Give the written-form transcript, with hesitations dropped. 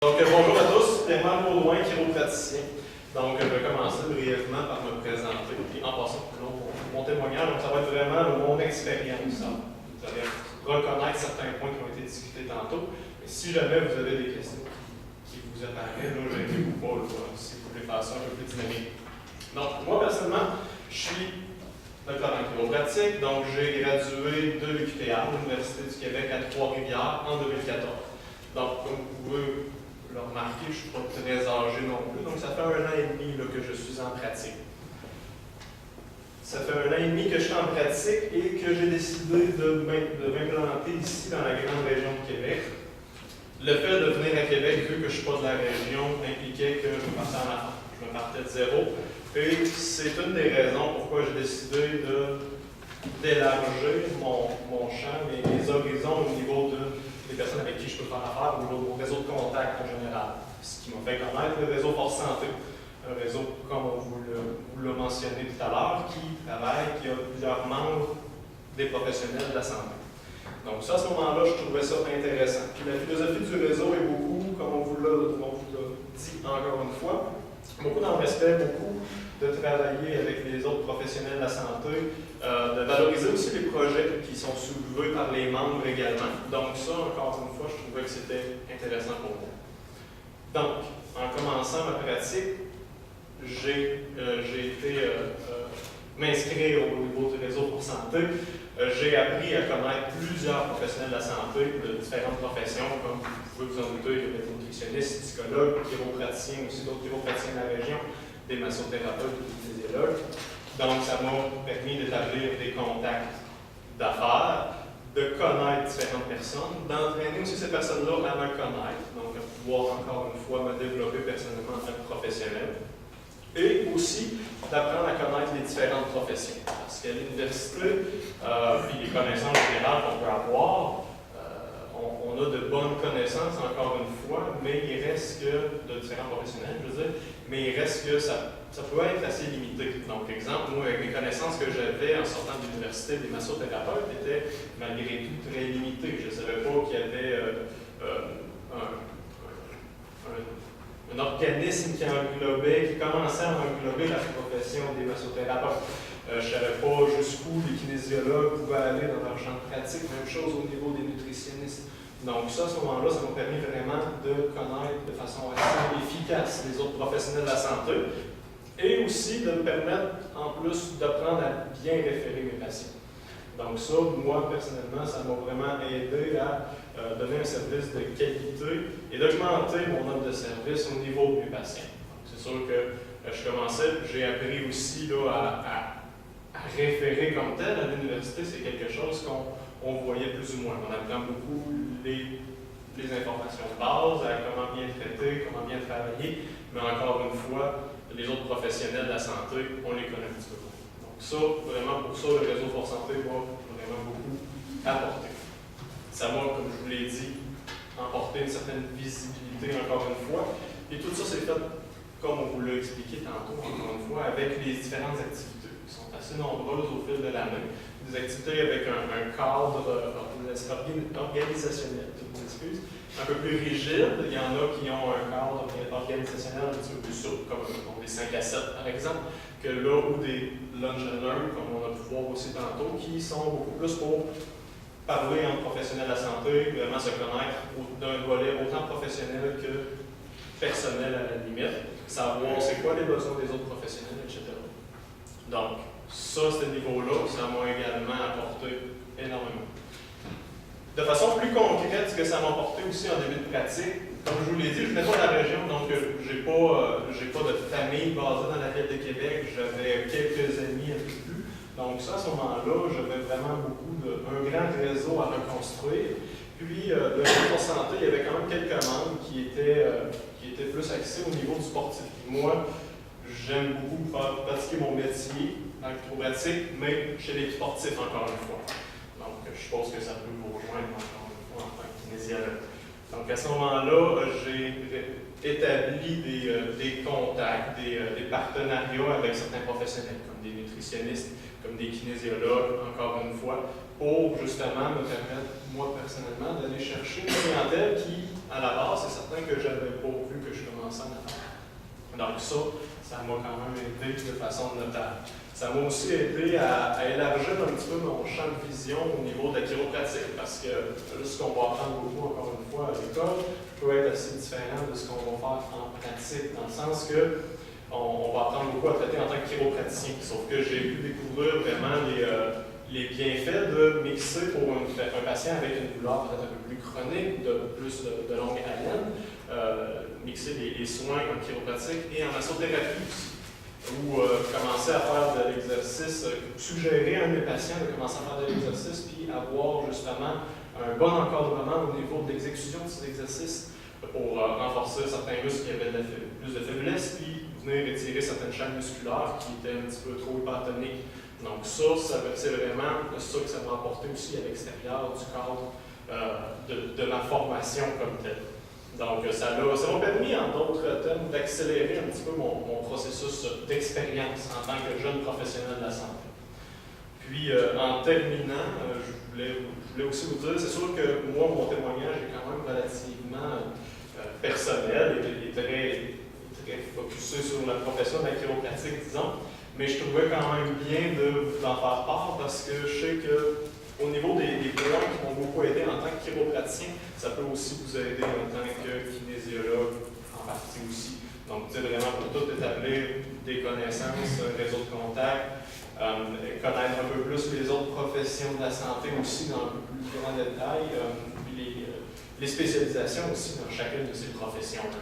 Donc, bonjour à tous, Clément Baudouin, chiropraticien. Donc, je vais commencer brièvement par me présenter. Et en passant, mon témoignage, donc ça va être vraiment mon expérience. Vous allez reconnaître certains points qui ont été discutés tantôt. Mais si jamais vous avez des questions qui vous apparaissent, là, gênez-vous pas, là, si vous voulez faire ça un peu plus dynamique. Donc, moi, personnellement, je suis doctorant en chiropratique. Donc, j'ai gradué de l'UQTR, l'Université du Québec à Trois-Rivières, en 2014. Donc, comme vous pouvez le remarquer, je ne suis pas très âgé non plus, donc ça fait 1 an et demi là, que je suis en pratique. Ça fait 1 an et demi que je suis en pratique et que j'ai décidé de m'implanter ici dans la grande région de Québec. Le fait de venir à Québec, vu que je ne suis pas de la région, impliquait que je partais en avant. Je me partais de zéro. Et c'est une des raisons pourquoi j'ai décidé d'élargir mon champ, mes horizons au niveau des personnes avec qui je peux faire affaire, au niveau de mon réseau de contact en général. Ce qui m'a fait connaître le réseau Force Santé. Un réseau, comme on vous l'a mentionné tout à l'heure, qui travaille, qui a plusieurs membres des professionnels de la santé. Donc ça, à ce moment-là, je trouvais ça intéressant. Puis la philosophie du réseau est beaucoup, comme on vous l'a dit encore une fois, beaucoup dans le respect, beaucoup de travailler avec les autres professionnels de la santé, de valoriser aussi les projets qui sont soulevés par les membres également. Donc ça, encore une fois, je trouvais que c'était intéressant pour moi. Donc, en commençant ma pratique, j'ai été m'inscrire au niveau du réseau pour santé. J'ai appris à connaître plusieurs professionnels de la santé de différentes professions, comme vous pouvez vous en douter, il y a des nutritionnistes, psychologues, chiropraticiens, aussi d'autres chiropraticiens de la région, des massothérapeutes, des physiologues. Donc, ça m'a permis d'établir des contacts d'affaires, de connaître différentes personnes, d'entraîner aussi ces personnes-là à me connaître, donc à pouvoir encore une fois me développer personnellement en tant que professionnel. Et aussi d'apprendre à connaître les différentes professions. Parce qu'à l'université, puis les connaissances générales qu'on peut avoir, on a de bonnes connaissances, encore une fois, mais il reste que, de différents professionnels, je veux dire, mais il reste que ça peut être assez limité. Donc, exemple, moi, avec les connaissances que j'avais en sortant de l'université des massothérapeutes étaient malgré tout très limitées. Je ne savais pas qu'il y avait un organisme qui commençait à englober la profession des massothérapeutes. Je ne savais pas jusqu'où les kinésiologues pouvaient aller dans leur champ de pratique, même chose au niveau des nutritionnistes. Donc ça, à ce moment-là, ça m'a permis vraiment de connaître de façon assez efficace les autres professionnels de la santé et aussi de me permettre, en plus, d'apprendre à bien référer mes patients. Donc ça, moi, personnellement, ça m'a vraiment aidé à donner un service de qualité et d'augmenter mon offre de service au niveau de mes patients. C'est sûr que je commençais, j'ai appris aussi là, à référer comme tel à l'université, c'est quelque chose qu'on voyait plus ou moins. On apprend beaucoup les informations de base, à comment bien traiter, comment bien travailler, mais encore une fois, les autres professionnels de la santé, on les connaît un petit peu moins. Donc ça, vraiment pour ça, le réseau Force Santé m'a vraiment beaucoup apporté. Ça m'a, comme je vous l'ai dit, emporté une certaine visibilité encore une fois. Et tout ça, c'est fait, comme on vous l'a expliqué tantôt, encore une fois, avec les différentes activités qui sont assez nombreuses au fil de l'année. Des activités avec un cadre organisationnel, je m'excuse, un peu plus rigide. Il y en a qui ont un cadre organisationnel un petit peu plus souple, comme des 5 à 7 par exemple, que là où des lunch and learn, comme on a pu voir aussi tantôt, qui sont beaucoup plus pour parler entre professionnels de la santé, vraiment se connaître d'un volet autant professionnel que personnel à la limite, savoir c'est quoi les besoins des autres professionnels, etc. Donc, ça, ce niveau-là, ça m'a également apporté énormément. De façon plus concrète, ce que ça m'a apporté aussi en début de pratique, comme je vous l'ai dit, je n'étais pas de la région, donc je n'ai pas de famille basée dans la ville de Québec, j'avais quelques amis un peu plus. Donc ça, à ce moment-là, j'avais vraiment un grand réseau à reconstruire. Puis, le réseau de santé, il y avait quand même quelques membres qui étaient plus axés au niveau du sportif. Moi, j'aime beaucoup pratiquer mon métier en chiropratique, mais chez les sportifs, encore une fois. Donc, je suppose que ça peut vous rejoindre encore une fois en tant que kinésiologue. Donc, à ce moment-là, j'ai établi des contacts, des partenariats avec certains professionnels, comme des nutritionnistes, comme des kinésiologues, encore une fois, pour justement me permettre, moi personnellement, d'aller chercher une clientèle qui, à la base, c'est certain que j'avais pas vu que je commençais en affaires. Donc ça m'a quand même aidé de façon notable. Ça m'a aussi aidé à élargir un petit peu mon champ de vision au niveau de la chiropratique, parce que ce qu'on va apprendre beaucoup, encore une fois, à l'école, peut être assez différent de ce qu'on va faire en pratique, dans le sens que on va apprendre beaucoup à traiter en tant que chiropraticien, sauf que j'ai pu découvrir vraiment les bienfaits de mixer pour un patient avec une douleur peut-être un peu plus chronique, plus de longue haleine, mixer les soins en chiropratique et en massothérapie aussi, ou commencer à faire de l'exercice, suggérer à mes patients de commencer à faire de l'exercice, puis avoir justement un bon encadrement au niveau de l'exécution de ces exercices pour renforcer certains muscles qui avaient plus de faiblesse, puis venir étirer certaines chaînes musculaires qui étaient un petit peu trop hypertoniques. Donc ça c'est vraiment ça que ça m'a apporté aussi à l'extérieur du cadre de ma formation comme telle. Donc ça m'a permis, en d'autres termes, d'accélérer un petit peu mon processus d'expérience en tant que jeune professionnel de la santé. Puis en terminant, je voulais aussi vous dire, c'est sûr que moi, mon témoignage est quand même relativement personnel et très focusé sur la profession de la chiropratique, disons. Mais je trouvais quand même bien de vous en faire part parce que je sais qu'au niveau des points qui m'ont beaucoup aidé en tant que chiropraticien, ça peut aussi vous aider en tant que kinésiologue en partie aussi. Donc, c'est vraiment pour tout établir des connaissances, un réseau de contacts, connaître un peu plus les autres professions de la santé aussi dans un peu plus grand détail, puis les spécialisations aussi dans chacune de ces professions-là.